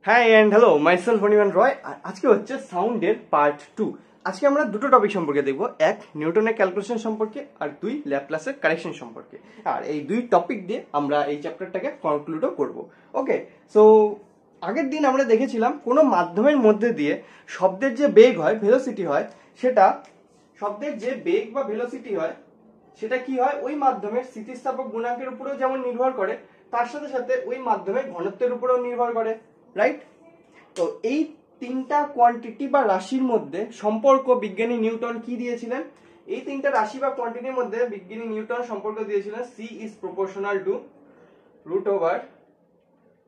হ্যাঁ and hello myself Anirban রয়। আর আজকে হচ্ছে সাউন্ডের পার্ট 2। আজকে আমরা দুটো টপিক সম্পর্কে দেখব, এক নিউটনের ক্যালকুলেশন সম্পর্কে আর দুই ল্যাপ্লাসের কারেকশন সম্পর্কে। আর এই দুই টপিক দিয়ে আমরা এই চ্যাপ্টারটাকে কনক্লুডও করব। ওকে, সো আগের দিন আমরা দেখেছিলাম কোনো মাধ্যমের মধ্যে দিয়ে শব্দের যে বেগ হয়, ভেলোসিটি হয়, সেটা শব্দের যে বেগ বা ভেলোসিটি হয় সেটা কি হয়, ওই মাধ্যমের স্থিতিস্থাপক গুণাঙ্কের উপরেও যেমন নির্ভর করে, তার সাথে সাথে ওই মাধ্যমের ঘনত্বের উপরেও নির্ভর করে, রাইট? তো এই তিনটা কোয়ান্টিটি বা রাশির মধ্যে সম্পর্ক বিজ্ঞানী নিউটন কি দিয়েছিলেন? এই তিনটা রাশি বা কোয়ান্টিটির মধ্যে বিজ্ঞানী নিউটন সম্পর্ক দিয়েছিলেন C is proportional to root over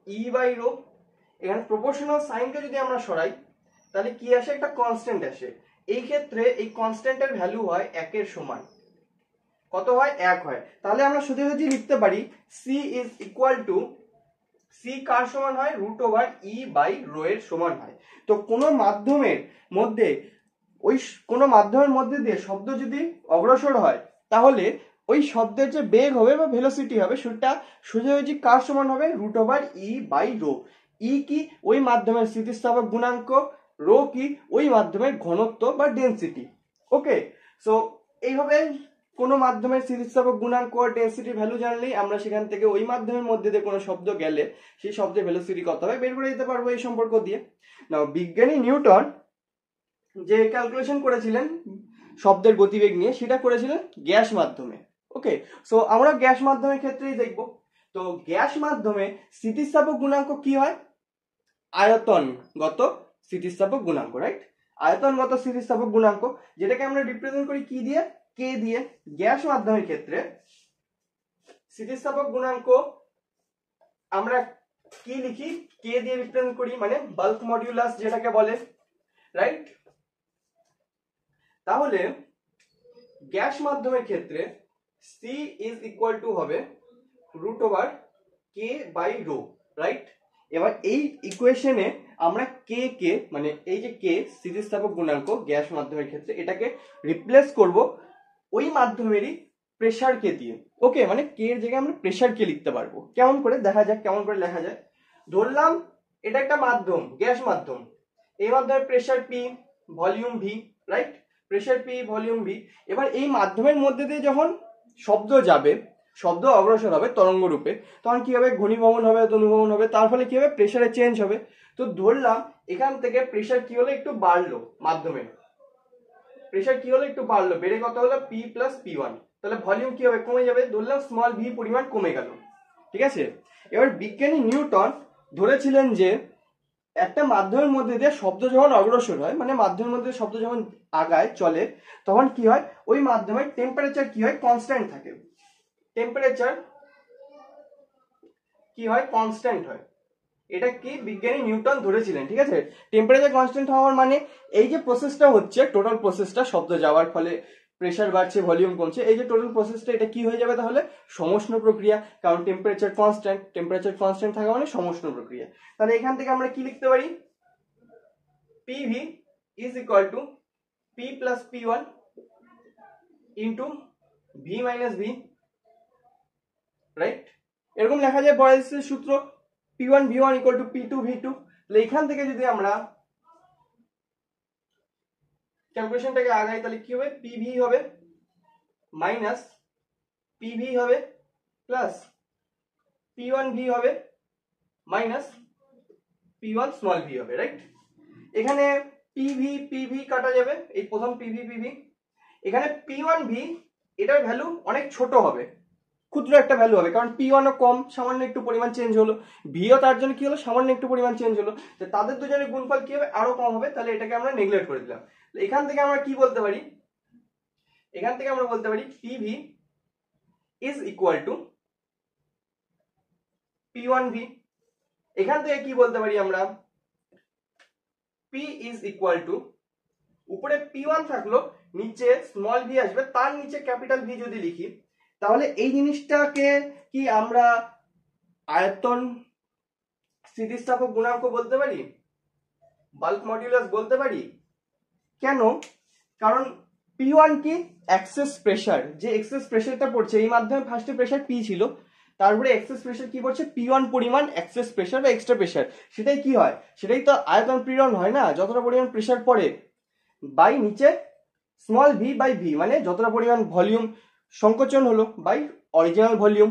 E by rho. এখানে প্রপোর্শনাল সাইনকে যদি আমরা সরাই তাহলে কি আসে, একটা কনস্ট্যান্ট আসে। এই ক্ষেত্রে এই কনস্ট্যান্টের ভ্যালু হয় 1 এর সমান। কত হয়? 1 হয়। তাহলে আমরা সোজাসুজি লিখতে পারি C is equal to, C কার সমান হয়? Root over E by rho এর সমান হয়। তো কোনো মাধ্যমের মধ্যে কোনো মাধ্যমের মধ্যে দিয়ে শব্দ যদি অগ্রসর হয় তাহলে ওই শব্দের যে বেগ হবে বা ভেলোসিটি হবে সেটা সোজাসুজি কার সমান হবে? Root over E by rho. E কি? ওই মাধ্যমের স্থিতিস্থাপক গুণাঙ্ক, রো কি? ওই মাধ্যমের ঘনত্ব বা ডেনসিটি। ওকে, সো এইভাবে কোনো মাধ্যমের স্থিতিস্থাপক গুণাঙ্ক আর ডেনসিটি ভ্যালু জানলেই আমরা সেখান থেকে ওই মাধ্যমের মধ্যে দিয়ে কোনো শব্দ গেলে সেই শব্দের ভেলোসিটি কত হবে বের করে দিতে পারবো এই সম্পর্ক দিয়ে। নাও বিজ্ঞানী নিউটন যে ক্যালকুলেশন করেছিলেন শব্দের গতিবেগ নিয়ে, সেটা করেছিলেন গ্যাস মাধ্যমে। ওকে, সো আমরা গ্যাস মাধ্যমের ক্ষেত্রেই দেখব। তো গ্যাস মাধ্যমে স্থিতিস্থাপক গুণাঙ্ক কি হয়? আয়তনগত স্থিতিস্থাপক গুণাঙ্ক, রাইট? আয়তনগত স্থিতিস্থাপক গুণাঙ্ক, যেটাকে আমরা রিপ্রেজেন্ট করি কি দিয়ে? কে দিয়ে। গ্যাস মাধ্যমের ক্ষেত্রে স্থিতিস্থাপক গুণাঙ্ক আমরা কি লিখি? কে দিয়ে রিপ্রেজেন্ট করি, মানে বাল্ক মডিউলাস যেটাকে বলে, রাইট? তাহলে গ্যাস মাধ্যমের ক্ষেত্রে সি ইজ ইকুয়াল টু হবে root over K by rho, right? এবার এই ইকুয়েশনে আমরা কে মানে এই যে কে স্থিতিস্থাপক গুণাঙ্ক গ্যাস মাধ্যমের ক্ষেত্রে, এটাকে রিপ্লেস করব ওই মাধ্যমেরই প্রেসার কে দিয়ে। ওকে, মানে কে এর জায়গায় আমরা প্রেসার কে লিখতে পারবো। কেমন করে দেখা যাক, কেমন করে লেখা যায়। ধরলাম এটা একটা মাধ্যম, গ্যাস মাধ্যম। এই মাধ্যমের pressure P, volume V, right? Pressure P, volume V. এবার এই মাধ্যমের মধ্যে দিয়ে যখন শব্দ যাবে, শব্দ অগ্রসর হবে তরঙ্গ রূপে, তখন কি হবে? ঘনীভবন হবে, তনুভবন হবে, তার ফলে কি হবে? প্রেসারে চেঞ্জ হবে। তো ধরলাম এখান থেকে প্রেসার কি হলো, একটু বাড়লো, মাধ্যমে প্রেসার কি হলো, একটু বাড়লো, বেড়ে কত হলো? P plus P one. তাহলে ভলিউম কি হবে? কমে যাবে। ধরলাম স্মল ভি পরিমাণ কমে গেল, ঠিক আছে? এবার বিজ্ঞানী নিউটন ধরেছিলেন যে একটা মাধ্যমের মধ্যে দিয়ে শব্দ যখন অগ্রসর হয়, মানে মাধ্যমের মধ্যে শব্দ যখন আগায়, চলে, তখন কি হয়? ওই মাধ্যমের টেম্পারেচার কি হয়? কনস্ট্যান্ট থাকে। টেম্পারেচার কি হয়? কনস্ট্যান্ট হয়। এটা কি বিজ্ঞানী নিউটন ধরেছিলেন, ঠিক আছে? টেম্পারেচার কনস্ট্যান্ট হওয়ার মানে এই যে প্রসেসটা হচ্ছে, টোটাল প্রসেসটা, শব্দ যাওয়ার ফলে প্রেসার বাড়ছে, ভলিউম কমছে, এই যে টোটাল প্রসেসটা, এটা কি হয়ে যাবে তাহলে? সমষ্ণ প্রক্রিয়া। কারণ টেম্পারেচার কনস্ট্যান্ট, টেম্পারেচার কনস্ট্যান্ট থাকা মানে সমষ্ণ প্রক্রিয়া। তাহলে এখান থেকে আমরা কি লিখতে পারি? PV is equal to P plus P one into V minus V, right? এরকম লেখা যায় বয়েলসের সূত্র, P1 V1 equal to P2 V2। তাহলে এখান থেকে যদি আমরা ক্যালকুলেশনটাকে আগাই তাহলে কি হবে? PV হবে মাইনাস PV হবে প্লাস P1 V হবে মাইনাস P1 স্মল v হবে, রাইট? এখানে PV কাটা যাবে, এই প্রথম PV। এখানে P1 V এটার ভ্যালু অনেক ছোট হবে, ক্ষুদ্র একটা ভ্যালু হবে, কারণ P1 ও কম, সামান্য একটু পরিমাণ চেঞ্জ হলো, ভিও তার জন্য কি হলো? সামান্য একটু পরিমাণ চেঞ্জ হলো। তো তাদের দুজনের গুণফল কি হবে? আরো কম হবে। তাহলে এটাকে আমরা নেগলেক্ট করে দিলাম। এখান থেকে আমরা কি বলতে পারি? এখান থেকে আমরা বলতে পারি PV is equal two P1V। এখান থেকে কি বলতে পারি আমরা? P ইজ ইকুয়াল টু, উপরে P1 থাকলো, নিচে স্মল v আসবে, তার নিচে ক্যাপিটাল V যদি লিখি তাহলে এই জিনিসটাকে কি আমরা আয়তন স্থিতিস্থাপক গুণাঙ্ক বলতে পারি? বাল্ক মডিউলাস বলতে পারি? কেন? কারণ P1 কি? এক্সেস প্রেসার, যে এক্সেস প্রেসারটা পড়ছে এই মাধ্যমে ফার্স্টে প্রেসার P ছিল, তারপরে এক্সেস প্রেসার কি বলছে, P1 পরিমাণ এক্সেস প্রেসার বা এক্সট্রা প্রেসার, সেটাই কি হয়, সেটাই তো আয়তন পীড়ন হয় না, যতটা পরিমাণ প্রেসার পড়ে বাই নিচে স্মল ভি বাই ভি, মানে যতটা পরিমাণ ভলিউম সংকোচন হলো বাই অরিজিনাল ভলিউম,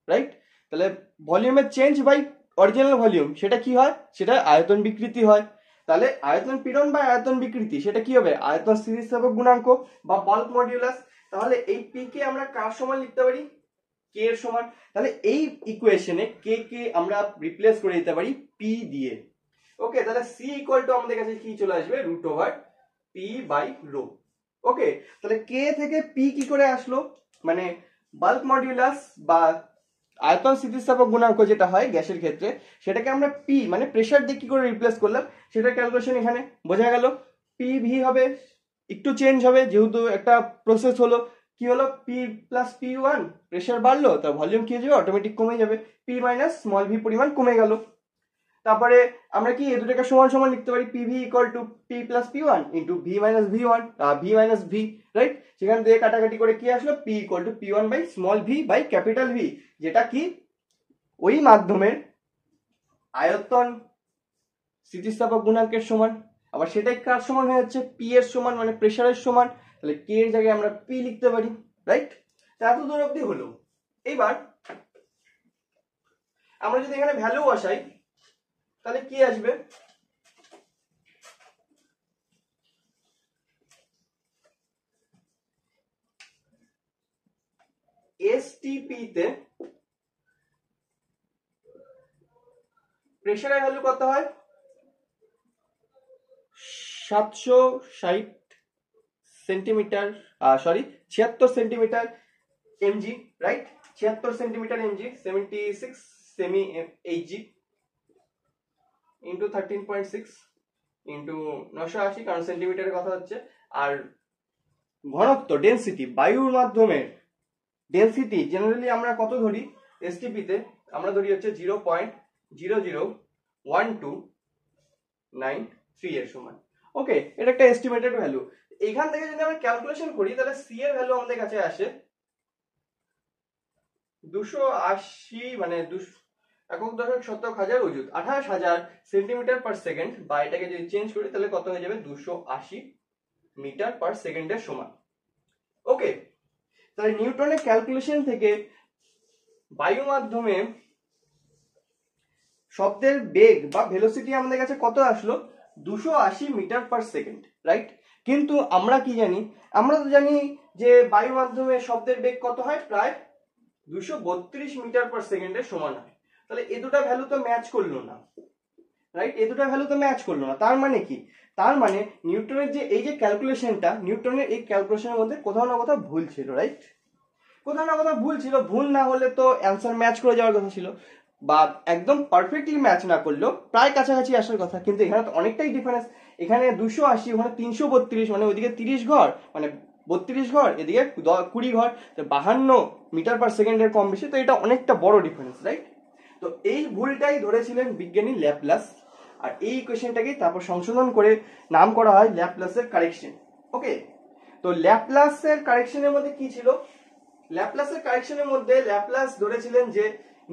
রাইট? তাহলে ভলিউমের চেঞ্জ বাই অরিজিনাল ভলিউম, সেটা কি হয়, সেটা আয়তন বিকৃতি হয়। তাহলে আয়তন পীড়ন বা আয়তন বিকৃতি সেটা কি হবে, আয়তন স্থিতিস্থাপক গুণাঙ্ক বা বাল্ক মডিউলাস। তাহলে এই পি কে আমরা কার সমান লিখতে পারি, কে এর সমান। তাহলে এই ইকুয়েশনে কে কে আমরা রিপ্লেস করে দিতে পারি পি দিয়ে। ওকে, তাহলে সি ইকুয়াল টু আমাদের কাছে কি চলে আসবে, root over P by rho. Okay, তাহলে কে থেকে পি কি করে আসলো, মানে বাল্ক মডিউলাস বা আয়তন স্থিতিস্থাপক গুণাঙ্ক যেটা হয় গ্যাসের ক্ষেত্রে, সেটাকে আমরা পি মানে প্রেসার দিয়ে কি করে রিপ্লেস করলাম, সেটা ক্যালকুলেশন এখানে বোঝা গেল। পি ভি হবে, একটু চেঞ্জ হবে যেহেতু একটা প্রসেস হলো, কি হলো, P plus P one, pressure বাড়লো তা ভলিউম কি হয়ে যাবে, অটোমেটিক কমে যাবে, পি মাইনাস স্মল ভি পরিমাণ কমে গেল। তারপরে আমরা কি এই দুটোকে সমান সমান লিখতে পারি, P V equal to P plus P one into V minus V one, V minus V, right? সেখান থেকে কাটাকাটি করে কি আসলো, P equal to P one by small V by capital V, যেটা কি ওই মাধ্যমের আয়তন স্থিতিস্থাপক গুণাঙ্কের সমান। আবার সেটাই কার সমান হয়ে যাচ্ছে, পি এর সমান, মানে প্রেসারের সমান। তাহলে কে এর জায়গায় আমরা পি লিখতে পারি, রাইট? এত দূর অব্দি হলো। এইবার আমরা যদি এখানে ভ্যালু বসাই তাহলে কি আসবে, এসটিপি তে প্রেসারের ভ্যালু কত হয়, 760 centimetre, sorry 76 centimetre MG, right? 76 centimetre MG, 76 semi Hg into 13.6 into 980, কারণ সেন্টিমিটারের কথা হচ্ছে। আর ঘনত্ব ডেনসিটি, বায়ুর মাধ্যমে ডেনসিটি জেনারেলি আমরা কত ধরি, এসটিপি তে আমরা ধরি হচ্ছে 0.0012993 এর সমান। ওকে, এটা একটা এস্টিমেটেড ভ্যালু। এখান থেকে যদি আমরা ক্যালকুলেশন করি তাহলে সি এর ভ্যালু আমাদের কাছে আসে 280, মানে একক দশক শতক হাজার অযুত 28,000 সেন্টিমিটার পার সেকেন্ড, বা এটাকে যদি চেঞ্জ করি তাহলে কত হয়ে যাবে, 280 মিটার পার সেকেন্ডের সমান। ওকে, তাহলে নিউটনের ক্যালকুলেশন থেকে বায়ু মাধ্যমে শব্দের বেগ বা ভেলোসিটি আমাদের কাছে কত আসলো, 280 মিটার পার সেকেন্ড, রাইট? কিন্তু আমরা কি জানি, আমরা তো জানি যে বায়ু মাধ্যমে শব্দের বেগ কত হয়, প্রায় 232 মিটার পার সেকেন্ডের সমান হয়। তাহলে এই দুটো ভ্যালু তো ম্যাচ করলো না, রাইট? এই দুটো ভ্যালু তো ম্যাচ করলো না। তার মানে কি, তার মানে নিউটনের যে এই যে ক্যালকুলেশনটা, নিউটনের এই ক্যালকুলেশনের মধ্যে কোথাও না কোথাও ভুল ছিল, রাইট? কোথাও না কোথাও ভুল ছিল। ভুল না হলে তো অ্যান্সার ম্যাচ করে যাওয়ার কথা ছিল, বা একদম পারফেক্টলি ম্যাচ না করলেও প্রায় কাছাকাছি আসার কথা। কিন্তু এখানে তো অনেকটাই ডিফারেন্স, এখানে 280, ওখানে 332, মানে ওইদিকে 30 ঘর, মানে 32 ঘর, এদিকে 20 ঘর, 52 মিটার পার সেকেন্ডের কম বেশি, তো এটা অনেকটা বড় ডিফারেন্স, রাইট? তো এই ভুলটাই ধরেছিলেন বিজ্ঞানী ল্যাপলাস, আর এই ইকুয়েশনটাকেই তারপর সংশোধন করে নাম করা হয় ল্যাপলাসের কারেকশন। ওকে, তো ল্যাপলাসের কারেকশনের মধ্যে কি ছিল, ল্যাপলাসের কারেকশনের মধ্যে ল্যাপলাস ধরেছিলেন যে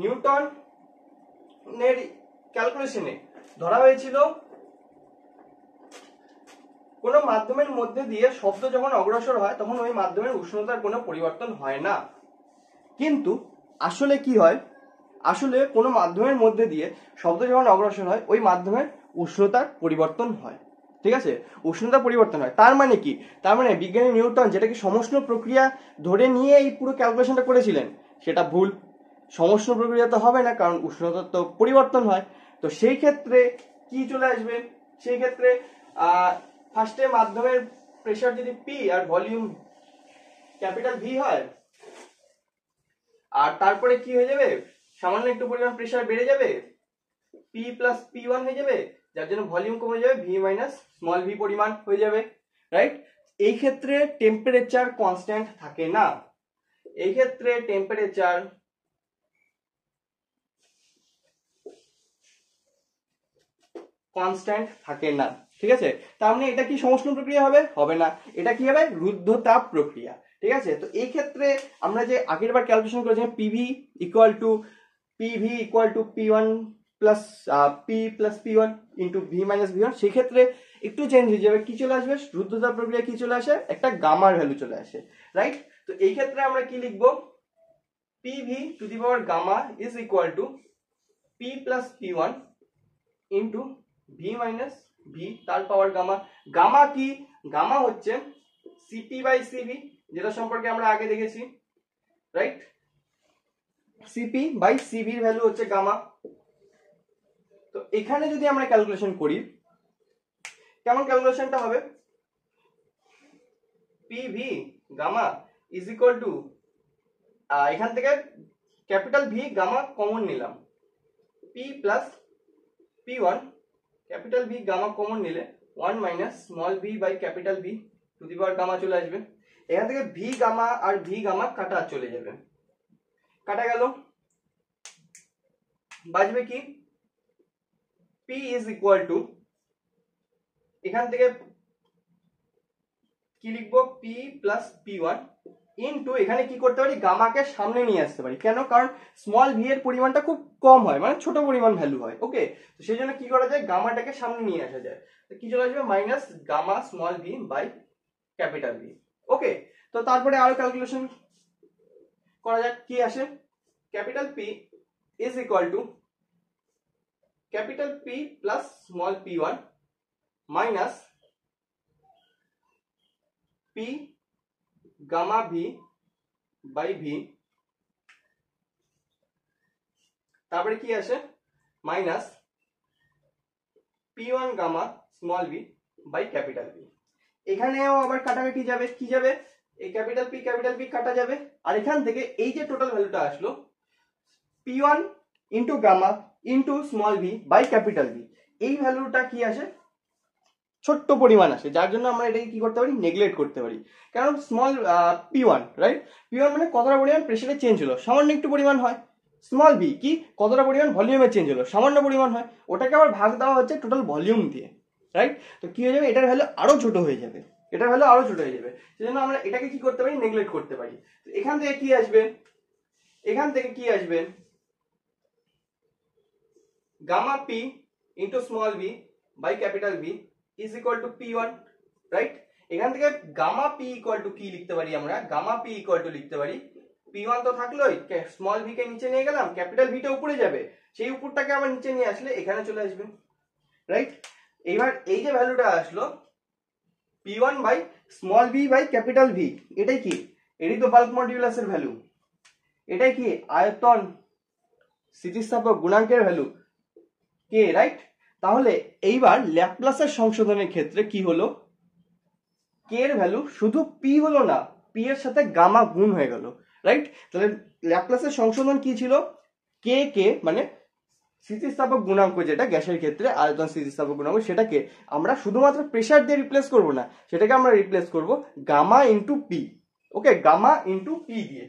নিউটনের ক্যালকুলেশনে ধরা হয়েছিল কোন মাধ্যমের মধ্যে দিয়ে শব্দ যখন অগ্রসর হয় তখন ওই মাধ্যমের উষ্ণতার কোনো পরিবর্তন হয় না। কিন্তু আসলে কি হয়, আসলে কোনো মাধ্যমের মধ্যে দিয়ে শব্দ যখন অগ্রসর হয় ওই মাধ্যমের উষ্ণতার পরিবর্তন হয়, ঠিক আছে? উষ্ণতা পরিবর্তন হয়। তার মানে কি, তার মানে বিজ্ঞানী নিউটন যেটাকে সমষ্ণ প্রক্রিয়া ধরে নিয়ে এই পুরো ক্যালকুলেশনটা করেছিলেন সেটা ভুল। সমষ্ণ প্রক্রিয়া তো হবে না, কারণ উষ্ণতা তো পরিবর্তন হয়। তো সেই ক্ষেত্রে কি চলে আসবে, সেই ক্ষেত্রে ফার্স্টে মাধ্যমের প্রেসার যদি P R volume capital V হয়, আর তারপরে কি হয়ে যাবে, সামান্য একটু পরিমাণ প্রেসার বেড়ে যাবে, পি প্লাস পি ওয়ান হয়ে যাবে, যার জন্য ভলিউম কমে যাবে, ভি মাইনাস স্মল ভি পরিমাণ হয়ে যাবে, রাইট? এই ক্ষেত্রে টেম্পারেচার কনস্ট্যান্ট থাকে না, এই ক্ষেত্রে টেম্পারেচার কনস্ট্যান্ট থাকে না, ঠিক আছে? তার মানে এটা কি সমষ্ণ প্রক্রিয়া হবে, হবে না, এটা কি হবে, রুদ্ধতাপ প্রক্রিয়া, ঠিক ঠিক আছে। তো এই ক্ষেত্রে আমরা যে আগের বার ক্যালকুলেশন করেছিলাম PV equal to P1 plus P plus P1 into V minus V1, সেই ক্ষেত্রে একটু চেঞ্জ হয়ে যাবে, কি চলে আসবে, রুদ্ধতাপ প্রক্রিয়া কি চলে আসে, একটা গামার ভ্যালু চলে আসে, রাইট। তো এই ক্ষেত্রে আমরা কি লিখবো, PV to the power gamma is equal to P plus P1 into V minus V তার পাওয়ার গামা। গামা কি, গামা হচ্ছে সিপি বাই সিভি, যেটা সম্পর্কে আমরা আগে দেখেছি, রাইট। সিপি বাই সিভির ভ্যালু হচ্ছে গামা। তো এখানে যদি আমরা ক্যালকুলেশন করি, কেমন ক্যালকুলেশনটা হবে, PV gamma is equal to, এখান থেকে ক্যাপিটাল ভি গামা কমন নিলাম, P plus P1 capital V gamma common নিলে 1 minus small V by capital V to the power gamma চলে আসবে। এখান থেকে ভি গামা আর ভি গামা কাটা চলে যাবে, কাটা গেল, বাজবে কি, P ইজ ইকুয়াল টু, এখান থেকে কি লিখবো, P প্লাস P1 ইনটু, এখানে কি করতে পারি, গামাকে সামনে নিয়ে আসতে পারি, কেন, কারণ স্মল ভি এর পরিমাণটা খুব কম হয়, মানে ছোট পরিমাণ ভ্যালু হয়, ওকে। তো সেই জন্য কি করা যায়, গামাটাকে সামনে নিয়ে আসা যায়, তো কি চলে আসবে, minus gamma small V by capital V, okay. তো তারপরে আরো ক্যালকুলেশন করা যাক, কি আসে, capital P is equal to capital P plus small P1 minus P gamma V by V, তারপরে কি আসে, minus P1 gamma small V by capital V. এখানেও আবার কাটাকাটি যাবে, কি যাবে, এই ক্যাপিটাল পি কাটা যাবে, আর এখান থেকে এই যে টোটাল ভ্যালুটা আসলো P1 into gamma into small V by capital V, এই ভ্যালুটা কি আসে, ছোট্ট পরিমাণ আসে, যার জন্য আমরা এটাকে কি করতে পারি, নেগলেক্ট করতে পারি, কারণ স্মল P1, রাইট, P1 মানে কতটা পরিমাণ প্রেসারে চেঞ্জ হলো, সামান্য একটু পরিমাণ হয়, স্মল ভি কি, কতটা পরিমাণ ভলিউমে চেঞ্জ হলো, সামান্য পরিমাণ হয়, ওটাকে আবার ভাগ দেওয়া হচ্ছে টোটাল ভলিউম দিয়ে, রাইট। তো কি হয়ে যাবে, এটার ভ্যালু আরো ছোট হয়ে যাবে, এটার ভ্যালু আরো ছোট হয়ে যাবে, সেজন্য আমরা এটাকে কি করতে পারি, নেগলেক্ট করতে পারি। তো এখান থেকে কি আসবে, এখান থেকে কি আসবে, gamma P into small V by capital V is equal to P1, right. এখান থেকে গামা পি ইকুয়াল টু কি লিখতে পারি, আমরা গামা পি ইকুয়াল টু লিখতে পারি, P1 তো থাকলোই, স্মল ভি কে নিচে নিয়ে গেলাম, ক্যাপিটাল ভিটা উপরে যাবে, সেই উপরটাকে আবার নিচে নিয়ে আসলে এখানে চলে আসবে, রাইট। এইবার এই যে ভ্যালুটা আসলো P1 by small V by capital V, এটাই কি, এটাই তো বাল্ক মডিউলাসের ভ্যালু, এটাই কি আয়তন স্থিতিস্থাপক গুণাঙ্কের ভ্যালু কে, রাইট। তাহলে এইবার ল্যাপ্লাসের সংশোধনের ক্ষেত্রে কি হলো, কে এর ভ্যালু শুধু পি হলো না, পি এর সাথে গামা গুণ হয়ে গেল, রাইট। তাহলে ল্যাপ্লাসের সংশোধন কি ছিল, কে কে মানে স্থিতিস্থাপক গুণাঙ্ক, যেটা গ্যাসের ক্ষেত্রে আয়তন স্থিতিস্থাপক গুণাঙ্ক, সেটাকে আমরা শুধুমাত্র প্রেসার দিয়ে রিপ্লেস করব না, সেটাকে আমরা রিপ্লেস করব গামা ইন্টু পি, ওকে, গামা ইন্টু পি দিয়ে,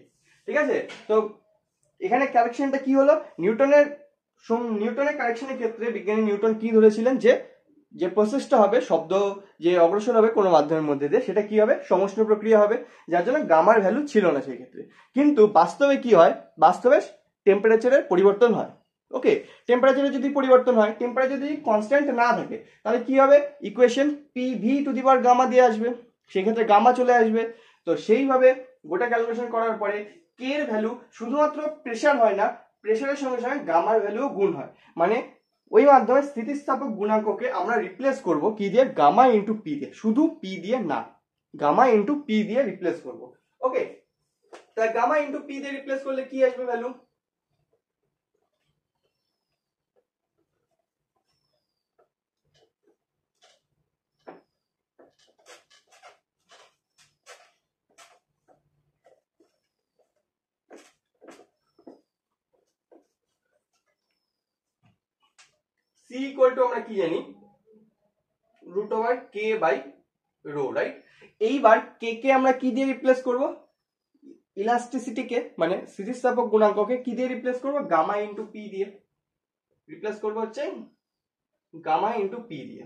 ঠিক আছে। তো এখানে কারেকশনটা কি হলো, নিউটনের কারেকশনের ক্ষেত্রে বিজ্ঞানী নিউটন কি ধরেছিলেন, যে প্রসেসটা হবে, শব্দ যে অগ্রসর হবে কোনো মাধ্যমের মধ্যে দিয়ে, সেটা কি হবে, সমষ্ণ প্রক্রিয়া হবে, যার জন্য গামার ভ্যালু ছিল না সেই ক্ষেত্রে। কিন্তু বাস্তবে কি হয়, বাস্তবে টেম্পারেচারের পরিবর্তন হয়, ওকে। টেম্পারেচারে যদি পরিবর্তন হয়, টেম্পারেচার যদি কনস্ট্যান্ট না থাকে, তাহলে কি হবে, equation PV to the power gamma দিয়ে আসবে, সেক্ষেত্রে গামা চলে আসবে। তো সেইভাবে গোটা ক্যালকুলেশন করার পরে কে এর ভ্যালু শুধুমাত্র প্রেসার হয় না, প্রেসারের সঙ্গে সঙ্গে গামার ভ্যালুও গুণ হয়, মানে ওই মাধ্যমে স্থিতিস্থাপক গুণাঙ্ককে আমরা রিপ্লেস করব কি দিয়ে, গামা ইন্টু পি দিয়ে, শুধু পি দিয়ে না, গামা ইন্টু পি দিয়ে রিপ্লেস করব, ওকে। তাহলে গামা ইন্টু পি দিয়ে রিপ্লেস করলে কি আসবে ভ্যালু, সি ইকুয়াল টু আমরা কি জানি, root over K by rho, right. এইবার কে কে আমরা কি দিয়ে রিপ্লেস করব, ইলাস্টিসিটিকে মানে স্থিতিস্থাপক গুণাঙ্ককে কি দিয়ে রিপ্লেস করব, গামা ইন্টু পি দিয়ে রিপ্লেস করব, হচ্ছে গামা ইন্টু পি দিয়ে।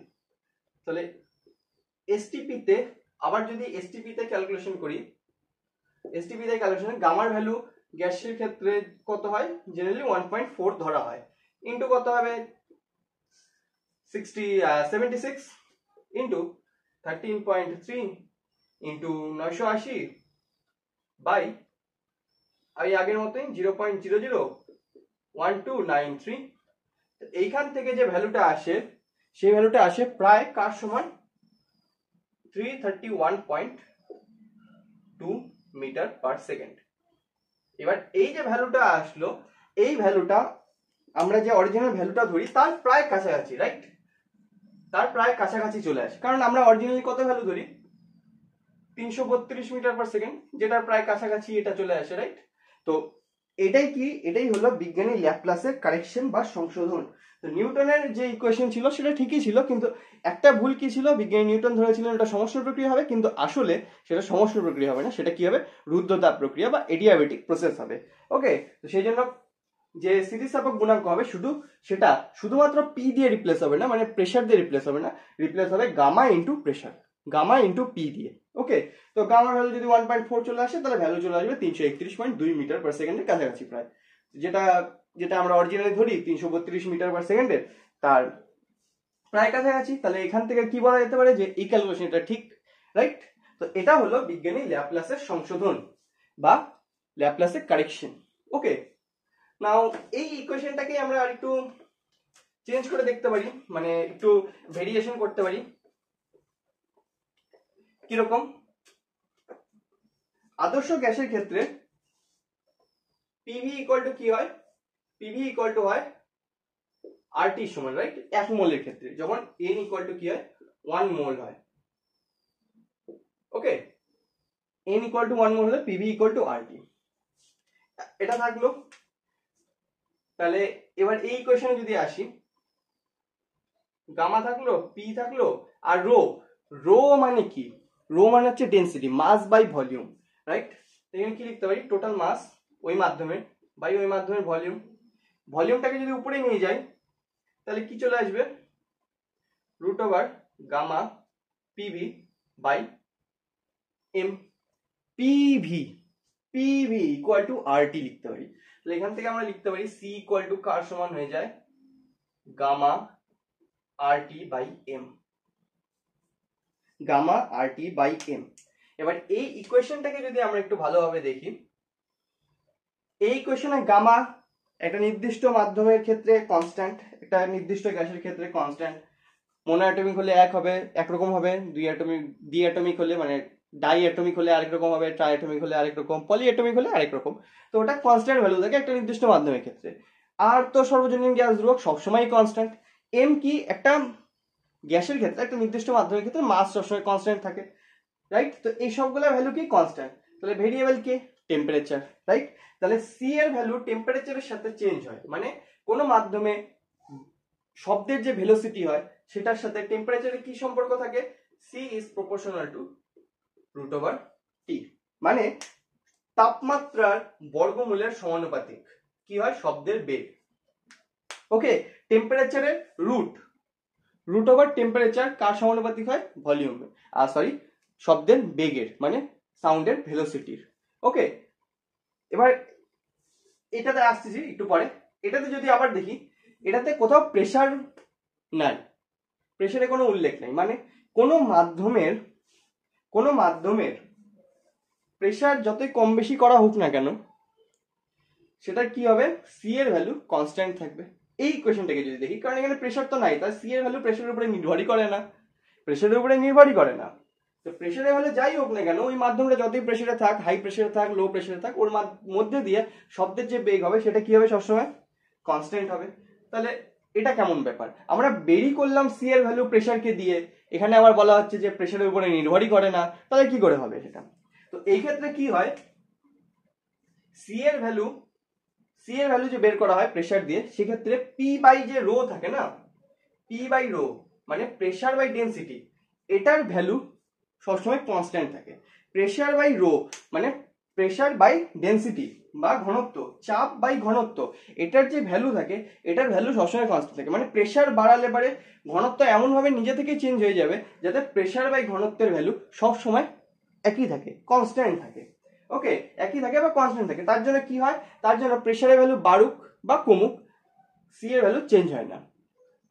তাহলে এসটিপি তে, আবার যদি এসটিপি তে ক্যালকুলেশন করি, এসটিপি দিয়ে ক্যালকুলেশনে গামার ভ্যালু গ্যাসের ক্ষেত্রে কত হয়, জেনারেলি 1.4 ধরা হয়, ইন্টু কত হবে 76 ইন্টু 13.3 ইন্টু 980 বাই আমি আগের মতোই 0.001293। এইখান থেকে যে ভ্যালুটা আসে সেই ভ্যালুটা আসে প্রায় কার সমান 331.2 মিটার পার সেকেন্ড। এবার এই যে ভ্যালুটা আসলো, এই ভ্যালুটা আমরা যে অরিজিনাল ভ্যালুটা ধরি তার প্রায় কাছাকাছি, রাইট? তার প্রায় কাছাকাছি চলে আসে, কারণ আমরা অরিজিনালি কত ভ্যালু ধরি 332 মিটার পার সেকেন্ড, যেটার প্রায় কাছাকাছি এটা চলে আসে, রাইট? তো এটাই কি, এটাই হলো বিজ্ঞানী ল্যাপ্লাসের কারেকশন বা সংশোধন। তো নিউটনের যে ইকুয়েশন ছিল সেটা ঠিকই ছিল, কিন্তু একটা ভুল কি ছিল, বিজ্ঞানী নিউটন ধরেছিলেন ওটা সমষ্ণ প্রক্রিয়া হবে, কিন্তু আসলে সেটা সমষ্ণ প্রক্রিয়া হবে না, সেটা কি হবে রুদ্ধতাপ প্রক্রিয়া বা এডিয়াবেটিক প্রসেস হবে। ওকে, তো সেই জন্য যে স্থিতিস্থাপক গুণাঙ্ক হবে সেটা শুধুমাত্র পি দিয়ে রিপ্লেস হবে না, মানে প্রেসার দিয়ে রিপ্লেস হবে না, রিপ্লেস হবে gamma into pressure, gamma into P দিয়ে। ওকে, তো গামার ভ্যালু যদি 1.4 চলে আসে তাহলে ভ্যালু চলে আসবে 331.2 মিটার পার সেকেন্ডের কাছাকাছি প্রায়, যেটা যেটা আমরা অরিজিনালি ধরি 332 মিটার পার সেকেন্ডের তার প্রায় কাছাকাছি। তাহলে এখান থেকে কি বলা যেতে পারে যে এই ক্যালকুলেশন এটা ঠিক, রাইট? তো এটা হলো বিজ্ঞানী ল্যাপ্লাসের সংশোধন বা ল্যাপ্লাসের কারেকশন। ওকে, নাও এই ইকুয়েশনটাকে আমরা আরেকটু চেঞ্জ করে দেখতে পারি, মানে একটু ভেরিয়েশন করতে পারি। কিরকম? আদর্শ গ্যাসের ক্ষেত্রে পিভি ইকুয়াল টু কি হয়, পিভি ইকুয়াল টু হয় আরটি সমান, রাইট? 1 মোলের ক্ষেত্রে যখন এন ইকুয়াল টু কি হয় 1 মোল হয়। ওকে, এন ইকুয়াল টু 1 মোল হলে পিভি ইকুয়াল টু আরটি, এটা থাকলো। তাহলে এবার এই ইকুয়েশনে যদি আসি, গামা থাকলো, পি থাকলো, আর রো, রো মানে কি, রো মানে হচ্ছে density, mass by volume, right? এখানে কি লিখতে পারি, টোটাল মাস ওই মাধ্যমের বাই ওই মাধ্যমের ভলিউম। ভলিউমটাকে যদি উপরে নিয়ে যাই তাহলে কি চলে আসবে, root over gamma PV by M. PV PV equal to RT লিখতে পারি। তাহলে এখান থেকে আমরা লিখতে পারি সি ইকুয়াল টু কার সমান হয়ে যায় gamma RT by M, gamma RT by M. এবার এই ইকুয়েশনটাকে যদি আমরা একটু ভালোভাবে দেখি, এই ইকুয়েশনে গামা একটা নির্দিষ্ট মাধ্যমের ক্ষেত্রে কনস্ট্যান্ট, একটা নির্দিষ্ট গ্যাসের ক্ষেত্রে কনস্ট্যান্ট। মোনোঅ্যাটমিক হলে এক হবে, একরকম হবে, দ্বিঅ্যাটমিক হলে মানে ডাইঅ্যাটমিক হলে আরেক রকম হবে, ট্রাইঅ্যাটমিক হলে আরেক রকম, পলিঅ্যাটমিক হলে আরেক রকম। তো ওটা কনস্ট্যান্ট ভ্যালু থাকে একটা নির্দিষ্ট মাধ্যমের ক্ষেত্রে। আর তো সর্বজনীন গ্যাস ধ্রুবক সবসময় কনস্ট্যান্ট। এম কি, একটা গ্যাসের ক্ষেত্রে একটা নির্দিষ্ট মাধ্যমের ক্ষেত্রে মাস সবসময় কনস্ট্যান্ট থাকে, রাইট? তো এই সবগুলোর ভ্যালু কি কনস্ট্যান্ট। তাহলে ভেরিয়েবল কে, টেম্পারেচার, রাইট? তাহলে সি এর ভ্যালু টেম্পারেচারের সাথে চেঞ্জ হয়, মানে কোনো মাধ্যমে শব্দের যে ভেলোসিটি হয় সেটার সাথে টেম্পারেচারের কি সম্পর্ক থাকে, C is proportional to root over T, মানে তাপমাত্রার বর্গমূলের সমানুপাতিক কি হয় শব্দের বেগ। ওকে, টেম্পারেচারের রুট ওভার টেম্পারেচার কার সমানুপাতিক হয়, ভলিউম, সরি শব্দের বেগের, মানে সাউন্ডের ভেলোসিটির। ওকে, এবার এটাতে আসতেছি একটু পরে। এটাতে যদি আবার দেখি, এটাতে কোথাও প্রেসার নাই, প্রেসারে কোনো উল্লেখ নাই, মানে কোনো মাধ্যমের প্রেসার যতই কম বেশি করা হোক না কেন সেটার কি হবে, সি এর ভ্যালু কনস্ট্যান্ট থাকবে। এই ইকুয়েশনটাকে যদি দেখি, কারণ এখানে প্রেসার তো নাই, তাই সি এর ভ্যালু প্রেসারের উপরে নির্ভরই করে না, তো প্রেসারের ভ্যালু যাই হোক না কেন ওই মাধ্যমটা যতই প্রেসারে থাক, হাই প্রেসারে থাক, লো প্রেসারে থাক, ওর মধ্যে দিয়ে শব্দের যে বেগ হবে সেটা কি হবে, সবসময় কনস্ট্যান্ট হবে। তাহলে এটা কেমন ব্যাপার, আমরা বেরি করলাম সি এর ভ্যালু প্রেসারকে দিয়ে, এখানে আবার বলা হচ্ছে যে প্রেসারের উপরে নির্ভরই করে না, তাহলে কি করে হবে সেটা। তো এই ক্ষেত্রে কি হয়, সি এর ভ্যালু যে বের করা হয় প্রেসার দিয়ে, সেক্ষেত্রে পি বাই যে রো থাকে না, পি বাই রো মানে প্রেসার বাই ডেন্সিটি, এটার ভ্যালু সবসময় কনস্ট্যান্ট থাকে। প্রেসার বাই রো মানে প্রেসার বাই ডেন্সিটি বা ঘনত্ব, চাপ বাই ঘনত্ব, এটার যে ভ্যালু থাকে এটার ভ্যালু সবসময় কনস্ট্যান্ট থাকে। মানে প্রেসার বাড়ালে পারে ঘনত্ব এমনভাবে নিজে থেকে চেঞ্জ হয়ে যাবে যাতে প্রেসার বাই ঘনত্বের ভ্যালু সবসময় একই থাকে, কনস্ট্যান্ট থাকে। ওকে, একই থাকে বা কনস্ট্যান্ট থাকে। তার জন্য কি হয়, তার জন্য প্রেসারের ভ্যালু বাড়ুক বা কমুক, সি এর ভ্যালু চেঞ্জ হয় না।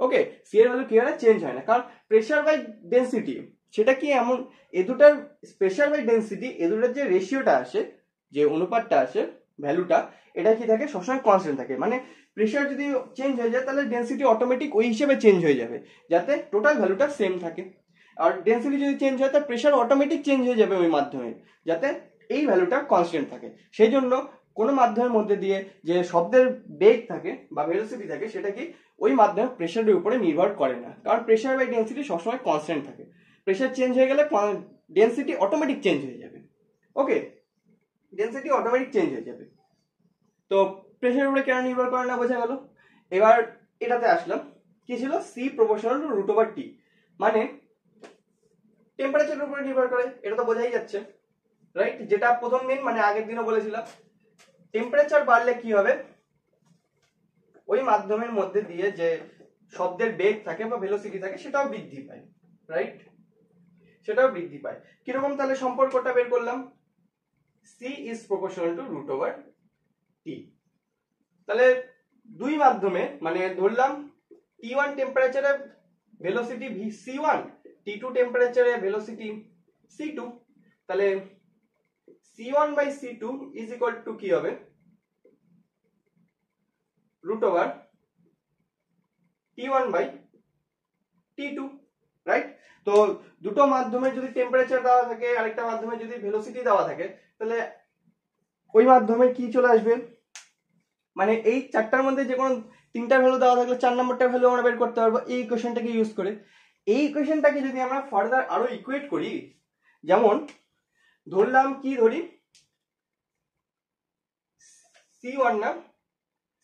ওকে, সি এর ভ্যালু কি হয় না, চেঞ্জ হয় না, কারণ প্রেসার বাই ডেন্সিটি সেটা কি এমন, এ দুটার প্রেসার বাই ডেন্সিটি এ দুটার যে রেশিওটা আসে, যে অনুপাতটা আসে, ভ্যালুটা, এটা কি থাকে, সবসময় কনস্ট্যান্ট থাকে। মানে প্রেসার যদি চেঞ্জ হয়ে যায় তাহলে ডেন্সিটি অটোমেটিক ওই হিসেবে চেঞ্জ হয়ে যাবে, যাতে টোটাল ভ্যালুটা সেম থাকে। আর ডেন্সিটি যদি চেঞ্জ হয় তাহলে প্রেসার অটোমেটিক চেঞ্জ হয়ে যাবে ওই মাধ্যমে, যাতে এই ভ্যালুটা কনস্ট্যান্ট থাকে। সেই জন্য কোনো মাধ্যমের মধ্যে দিয়ে যে শব্দের বেগ থাকে বা ভেলোসিটি থাকে, সেটা কি ওই মাধ্যমে প্রেসারের উপরে নির্ভর করে না, কারণ প্রেসার বাই ডেন্সিটি সবসময় কনস্ট্যান্ট থাকে। প্রেসার চেঞ্জ হয়ে গেলে ডেন্সিটি অটোমেটিক চেঞ্জ হয়ে যাবে। ওকে, ডেন্সিটি অটোমেটিক চেঞ্জ হয়ে যাবে। তো প্রেসারের উপরে কেন নির্ভর করে না বোঝা গেল। এবার এটাতে আসলাম, কি ছিল, C proportional to root over T, মানে টেম্পারেচারের উপরে নির্ভর করে, এটা তো বোঝাই যাচ্ছে, রাইট? যেটা প্রথম দিন মানে আগের দিনও বলেছিলাম, টেম্পারেচার বাড়লে কি হবে, ওই মাধ্যমের মধ্যে দিয়ে যে শব্দের বেগ থাকে বা ভেলোসিটি থাকে সেটাও বৃদ্ধি পায়, রাইট? সেটাও বৃদ্ধি পায়। কিরকম তাহলে সম্পর্কটা বের করলাম, C is proportional to root over T. তাহলে দুই মাধ্যমে, মানে ধরলাম T1 টেম্পারেচারে ভেলোসিটি C1, T2 টেম্পারেচারে ভেলোসিটি C2, তাহলে C1 by C2 is equal two কি হবে, root over T1 by T2, right? তো দুটো মাধ্যমে যদি টেম্পারেচার দেওয়া থাকে, আরেকটা মাধ্যমে যদি ভেলোসিটি দেওয়া থাকে, তাহলে ওই মাধ্যমে কি চলে আসবে, মানে এই চারটার মধ্যে যে কোনো তিনটা ভ্যালু দেওয়া থাকলে 4 নম্বরটার ভ্যালু আমরা বের করতে পারবো এই ইকুয়েশনটাকে ইউজ করে। এই ইকুয়েশনটাকে যদি আমরা ফার্দার আরো ইকুয়েট করি, যেমন ধরলাম, কি ধরি, C1 না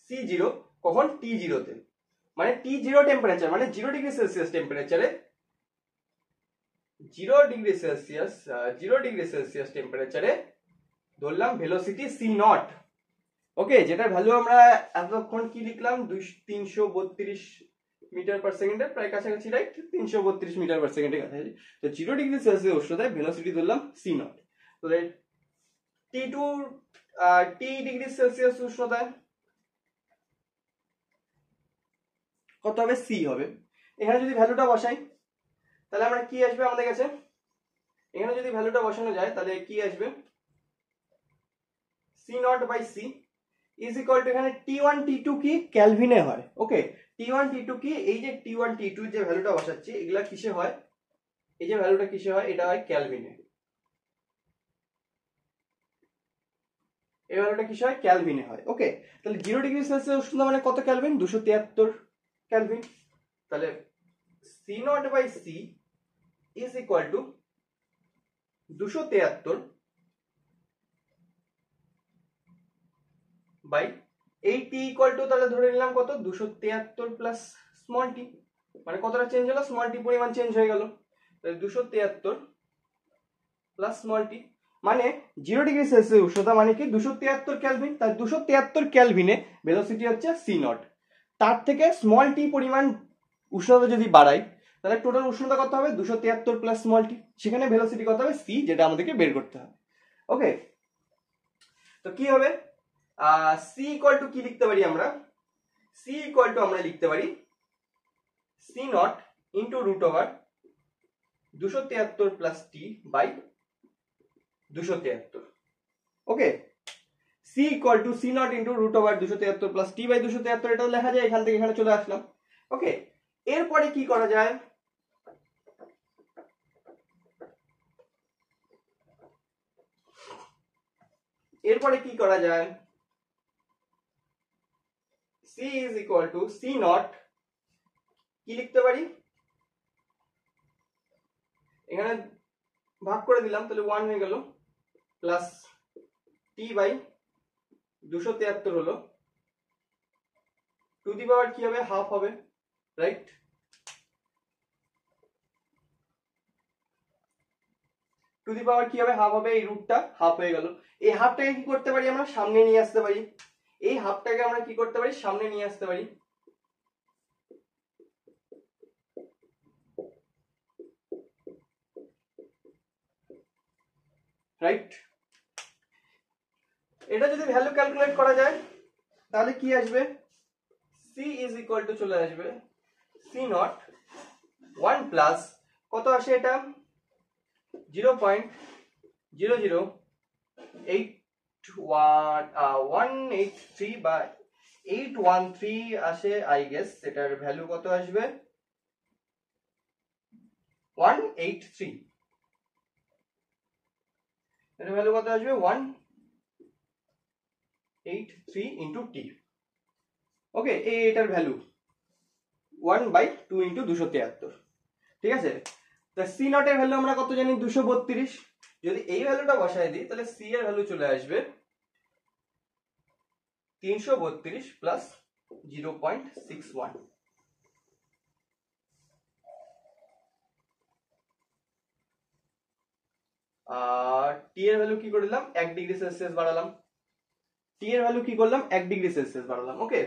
C0, কখন, T0 তে, মানে T0 টেম্পারেচার, মানে 0 ডিগ্রি সেলসিয়াস টেম্পারেচারে, 0 ডিগ্রি সেলসিয়াস টেম্পারেচারে ধরলাম ভেলোসিটি C0। ওকে, যেটার ভ্যালু আমরা এতক্ষণ কি লিখলাম, 332 মিটার পার সেকেন্ডের প্রায় কাছাকাছি, রাইট? 332 মিটার পার সেকেন্ডের কাছাকাছি। তো 0 ডিগ্রি সেলসিয়াস উষ্ণতায় ভেলোসিটি ধরলাম C0। তো T2 T ডিগ্রি সেলসিয়াস উষ্ণতায় কত হবে, C হবে। এখানে যদি ভ্যালুটা বসাই তাহলে আমরা কি আসবে আমাদের কাছে, এখানে যদি ভ্যালুটা বসানো যায় তাহলে কি আসবে, C0 by C is equal to, এখানে T1 T2 কি কেলভিনে হয়। ওকে, T1 T2 কি, এই যে T1 T2 যে ভ্যালুটা বসাচ্ছি এগুলা কিসে হয়, এই যে ভ্যালুটা কিসে হয়, এটা হয় কেলভিনে। এই ভ্যালুটা কিসে হয়, কেলভিনে হয়। ওকে, তাহলে 0 ডিগ্রি সেলসিয়াস উষ্ণতা মানে কত কেলভিন, 273 কেলভিন। তাহলে C0 by C is equal to 273 by এই T ইকুয়াল টু, তাহলে ধরে নিলাম কত, 273 প্লাস স্মল t, মানে কতটা চেঞ্জ হলো, স্মল t পরিমাণ চেঞ্জ হয়ে গেল। তাহলে 273 প্লাস স্মল t, মানে 0 ডিগ্রি সেলসিয়াস উষ্ণতা মানে কি 273 কেলভিন। তাই 273 কেলভিনে ভেলোসিটি হচ্ছে C0। তার থেকে স্মল t পরিমাণ উষ্ণতা যদি বাড়াই তাহলে টোটাল উষ্ণতা কত হবে, 273 প্লাস স্মল t, সেখানে ভেলোসিটি কত হবে, C, যেটা আমাদেরকে বের করতে হবে। ওকে, তো কি হবে, C ইকুয়াল টু কি লিখতে পারি আমরা, C ইকুয়াল টু আমরা লিখতে পারি C0 into root over 273 plus t by 273। Okay, C equal to C0 into root over 273 plus t by 273, এটাও লেখা যায়, এখান থেকে এখানে চলে আসলাম। ওকে, এরপরে কি করা যায়, এরপরে কি করা যায়, C is equal to C0 কি লিখতে পারি, এখানে ভাগ করে দিলাম তাহলে 1 হয়ে গেল, প্লাস t বাই 273 হলো, টু দি পাওয়ার কি হবে, হাফ হবে, রাইট? টু দি পাওয়ার কি হবে, হাফ হবে, এই রুটটা হাফ হয়ে গেল। এই হাফটাকে কি করতে পারি আমরা, সামনে নিয়ে আসতে পারি, এই হাফটাকে আমরা কি করতে পারি, সামনে নিয়ে আসতে পারি, রাইট? এটা যদি ভ্যালু ক্যালকুলেট করা যায় তাহলে কি আসবে, c ইজ ইকুয়াল টু চলে আসবে c নট 1 প্লাস কত আসে এটা 0.0081183 বা 813 আসে আই গেস। এটার ভ্যালু কত আসবে 183, এটার ভ্যালু কত আসবে 183 ইন্টু টি। ওকে, এটার ভ্যালু 1/2 ইন্টু 273, ঠিক আছে। তা সি নট এর ভ্যালু আমরা কত জানি 232, যদি এই ভ্যালুটা বসায় দিই তাহলে সি এর ভ্যালু চলে আসবে 332 প্লাস 0.61। আর টি এর ভ্যালু কি করলাম 1 ডিগ্রি সেলসিয়াস বাড়ালাম, টি এর ভ্যালু কি করলাম 1 ডিগ্রি সেলসিয়াস বাড়ালাম। ওকে,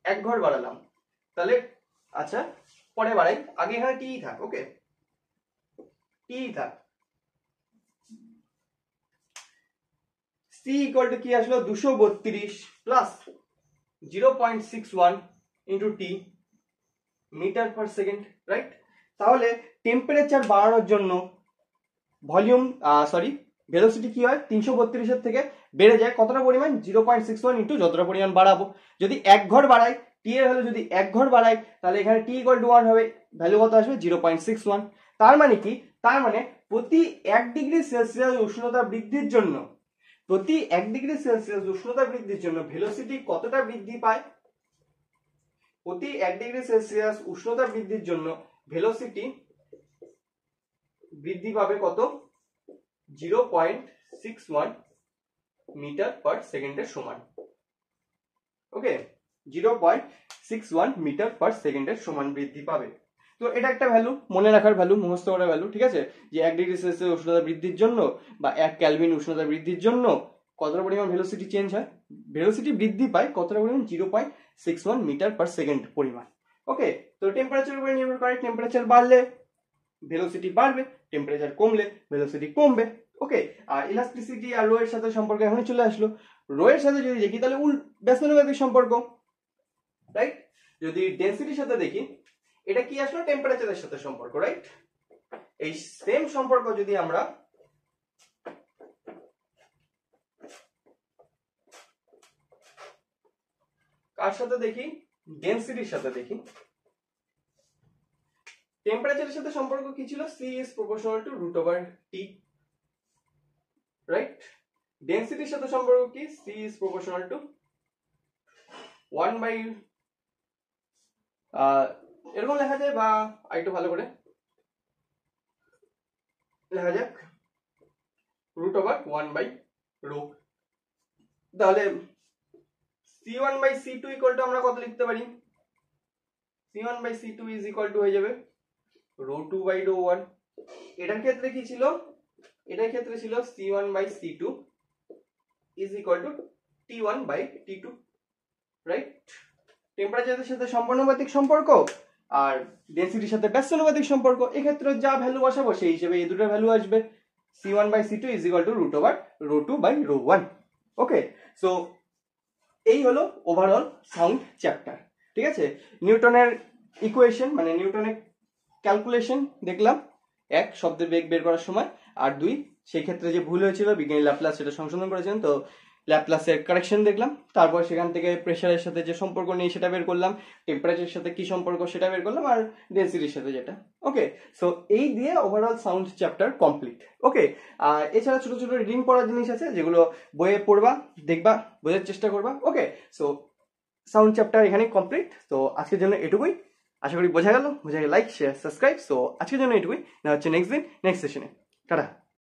1 ঘর বাড়ালাম। তাহলে আচ্ছা পরে বাড়াই, আগে এখানে টি থাক। ওকে, টি থাক। সি ইকুয়াল টু কি আসলো 232 plus 0.61 into T metre per second, right. তাহলে টেম্পারেচার বাড়ানোর জন্য ভলিউম ভেলোসিটি কি হয় 332 এর থেকে বেড়ে যায় কতটা পরিমাণ 0.61 ইন্টু যতটা পরিমাণ বাড়াবো। যদি 1 ঘর বাড়াই টি এর ভ্যালু যদি 1 ঘর বাড়াই তাহলে এখানে টি ইকুয়াল টু 1 হবে, ভ্যালু কত আসবে 0.61। তার মানে কি, তার মানে প্রতি 1 ডিগ্রি সেলসিয়াস উষ্ণতা বৃদ্ধির জন্য, প্রতি 1 ডিগ্রি সেলসিয়াস উষ্ণতা বৃদ্ধির জন্য ভেলোসিটি কতটা বৃদ্ধি পায়, প্রতি 1 ডিগ্রি সেলসিয়াস উষ্ণতা বৃদ্ধির জন্য ভেলোসিটি বৃদ্ধি পাবে কত 0.61 মিটার পার সেকেন্ডের সমান। ওকে, 0.61 মিটার পার সেকেন্ডের সমান বৃদ্ধি পাবে। তো এটা একটা ভ্যালু, মনে রাখার ভ্যালু, মুখস্থ করার ভ্যালু, ঠিক আছে, যে 1 ডিগ্রি সেলসিয়াস উষ্ণতা বৃদ্ধির জন্য বা 1 কেলভিন উষ্ণতা বৃদ্ধির জন্য কতটা পরিমাণ ভেলোসিটি চেঞ্জ হয়, ভেলোসিটি বৃদ্ধি পায় কতটা পরিমাণ 0.61 মিটার পার সেকেন্ড পরিমাণ। ওকে, তো টেম্পারেচারের উপরে নির্ভর করে, টেম্পারেচার বাড়লে ভেলোসিটি বাড়বে, টেম্পারেচার কমলে ভেলোসিটি কমবে। ওকে, আর ইলাস্টিসিটি আর রো এর সাথে সম্পর্ক এখনই চলে আসলো। রো এর সাথে যদি দেখি তাহলে ব্যস্তানুপাতিক সম্পর্ক, রাইট। যদি ডেনসিটির সাথে দেখি এটা কি আসলো টেম্পারেচারের সাথে সম্পর্ক, রাইট। এই সেম সম্পর্ক যদি আমরা কার সাথে দেখি, ডেনসিটির সাথে দেখি, টেম্পারেচারের সাথে সম্পর্ক কি ছিল, C is proportional to root over T, right. ডেনসিটির সাথে সম্পর্ক কি, C is proportional to 1 by এরকম লেখা যায় বা আরেকটু ভালো করে লেখা যাক root over 1 by rho। তাহলে C1 by C2 equal to আমরা কত লিখতে পারি, C1 by C2 is equal to হয়ে যাবে rho 2 by rho 1। এটার ক্ষেত্রে কি ছিল, এটার ক্ষেত্রে ছিল C1 by C2 is equal to T1 by T2, right. টেম্পারেচারের সাথে সমানুপাতিক সম্পর্ক আর ডেনসিটির সাথে ব্যস্তানুপাতিক সম্পর্ক, এক্ষেত্রে যা ভ্যালু বসাবো সেই হিসেবে এই দুটোর ভ্যালু আসবে। C1 by C2 is equal to root over rho 2 by rho 1। Okay, so এই হলো ওভারঅল সাউন্ড চ্যাপ্টার, ঠিক আছে। নিউটনের ইকুয়েশন মানে নিউটনের ক্যালকুলেশন দেখলাম, 1 শব্দের বেগ বের করার সময়, আর 2 সেই ক্ষেত্রে যে ভুল হয়েছিল বিজ্ঞানী ল্যাপ্লাস সেটা সংশোধন করেছেন, তো ল্যাপ্লাসের কারেকশন দেখলাম। তারপর সেখান থেকে প্রেসারের সাথে যে সম্পর্ক নেই সেটা বের করলাম, টেম্পারেচারের সাথে কি সম্পর্ক সেটা বের করলাম, আর ডেনসিটির সাথে যেটা। ওকে, সো এই দিয়ে ওভারঅল সাউন্ড চ্যাপ্টার কমপ্লিট। ওকে, আর এছাড়া ছোট ছোট রিডিং পড়ার জিনিস আছে যেগুলো বইয়ে পড়বা, দেখবা, বোঝার চেষ্টা করবা। ওকে, সো সাউন্ড চ্যাপ্টার এখানেই কমপ্লিট। তো আজকের জন্য এটুকুই, আশা করি বোঝা গেল। বোঝা গেলে লাইক, শেয়ার, সাবস্ক্রাইব। সো আজকের জন্য এটুকুই, না হচ্ছে নেক্সট দিন নেক্সট সেশনে। টাটা।